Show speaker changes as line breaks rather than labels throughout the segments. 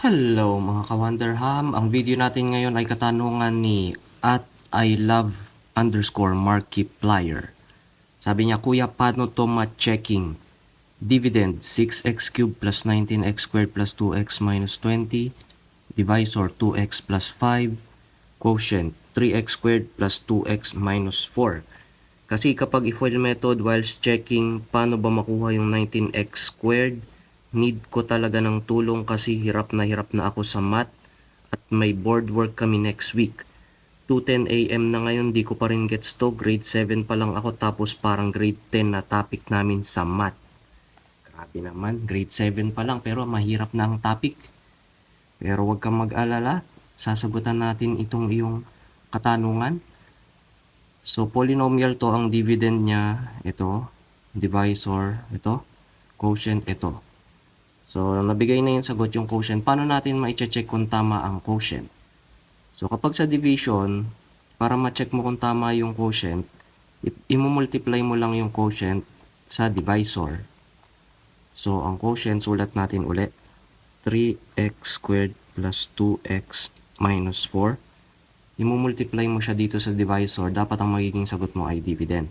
Hello mga ka-Wonderham, ang video natin ngayon ay katanungan ni @ilove_Markiplier. Sabi niya, Kuya, paano to ma-checking? Dividend 6x cubed plus 19x squared plus 2x minus 20, divisor 2x plus 5, quotient 3x squared plus 2x minus 4. Kasi kapag i-FOIL method whilst checking paano ba makuha yung 19x squared, need ko talaga ng tulong kasi hirap na ako sa math at may board work kami next week. 2:10 AM na ngayon, di ko pa rin gets to. Grade 7 pa lang ako tapos parang grade 10 na topic namin sa math. Grabe naman, grade 7 pa lang pero mahirap na ang topic. Pero huwag kang mag-alala, sasagutan natin itong iyong katanungan. So, polynomial to, ang dividend niya, ito, divisor, ito, quotient, ito. So, nabigay na yung sagot yung quotient. Paano natin ma-check kung tama ang quotient? So, kapag sa division, para ma-check mo kung tama yung quotient, i-multiply mo lang yung quotient sa divisor. So, ang quotient, sulat natin ulit. 3x squared plus 2x minus 4. I-multiply mo siya dito sa divisor. Dapat ang magiging sagot mo ay dividend.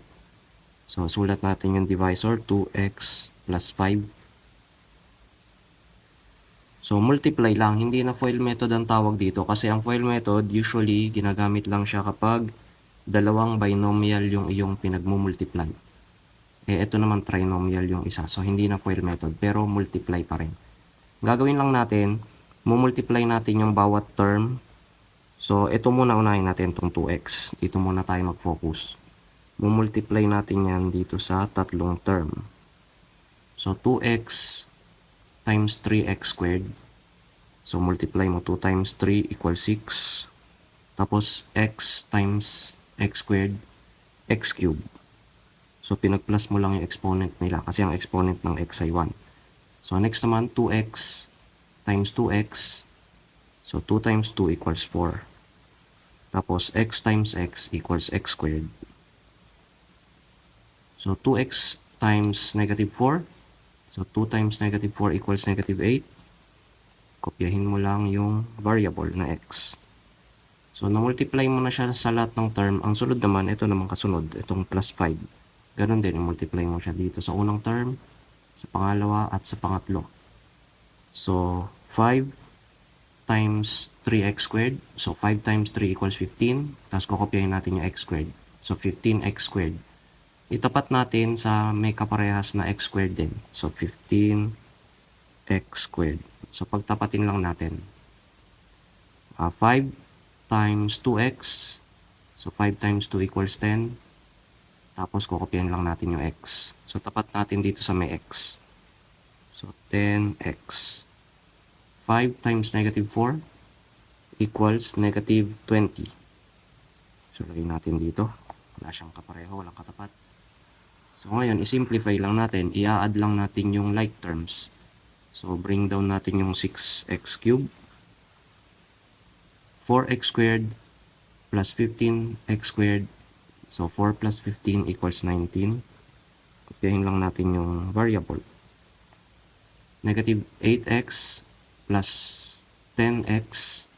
So, sulat natin yung divisor, 2x plus 5. So, multiply lang. Hindi na FOIL method ang tawag dito kasi ang FOIL method usually ginagamit lang siya kapag dalawang binomial yung iyong pinagmumultiply. Ito naman trinomial yung isa. So, hindi na FOIL method pero multiply pa rin. Gagawin lang natin, mumultiply natin yung bawat term. So, ito muna unahin natin itong 2x. Dito muna tayo mag-focus. Mumultiply natin yan dito sa tatlong term. So, 2x times 3x squared. So, multiply mo 2 times 3 equals 6. Tapos, x times x squared, x cubed. So, pinag-plus mo lang yung exponent nila kasi ang exponent ng x ay 1. So, next naman, 2x times 2x. So, 2 times 2 equals 4. Tapos, x times x equals x squared. So, 2x times negative 4. So, 2 times negative 4 equals negative 8. Kopyahin mo lang yung variable na x. So, na-multiply mo na siya sa lahat ng term. Ang sunod naman, ito naman kasunod. Itong plus 5. Ganon din, i-multiply mo siya dito sa unang term, sa pangalawa, at sa pangatlo. So, 5 times 3x squared. So, 5 times 3 equals 15. Tapos, kukopyahin natin yung x squared. So, 15x squared. Itapat natin sa may kaparehas na x squared din. So, 15x squared. So, pagtapatin lang natin. 5 times 2x. So, 5 times 2 equals 10. Tapos, kukopyahin lang natin yung x. So, tapat natin dito sa may x. So, 10x. 5 times negative 4 equals negative 20. So, lagay natin dito. Wala siyang kapareho, walang katapat. So, ngayon, isimplify lang natin. I-add lang natin yung like terms. So, bring down natin yung 6x cubed. 4x squared plus 15x squared. So, 4 plus 15 equals 19. Kopyahin lang natin yung variable. Negative 8x plus 10x.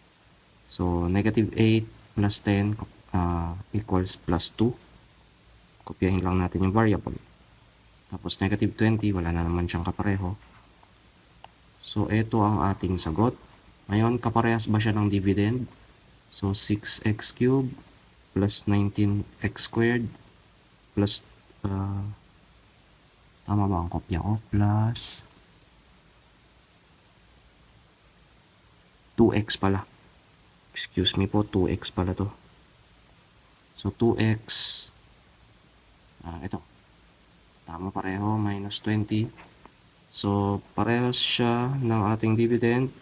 So, negative 8 plus 10 equals plus 2. Kopyahin lang natin yung variable. Tapos, negative 20, wala na naman siyang kapareho. So, ito ang ating sagot. Ngayon, kaparehas ba siya ng dividend? So, 6x cubed plus 19x squared plus, tama ba ang kopya ko? Plus 2x pala. Excuse me po, 2x pala to. So, 2x, ito. Tama pareho, minus 20. So, parehas siya ng ating dividend.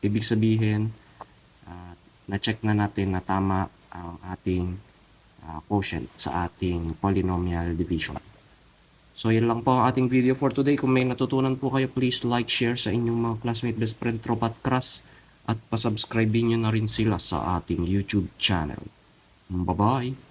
Ibig sabihin, na-check na natin na tama ang ating quotient sa ating polynomial division. So, yun lang po ang ating video for today. Kung may natutunan po kayo, please like, share sa inyong mga classmate, best friend, tropa at crush. At pasubscribe nyo na rin sila sa ating YouTube channel. Bye-bye!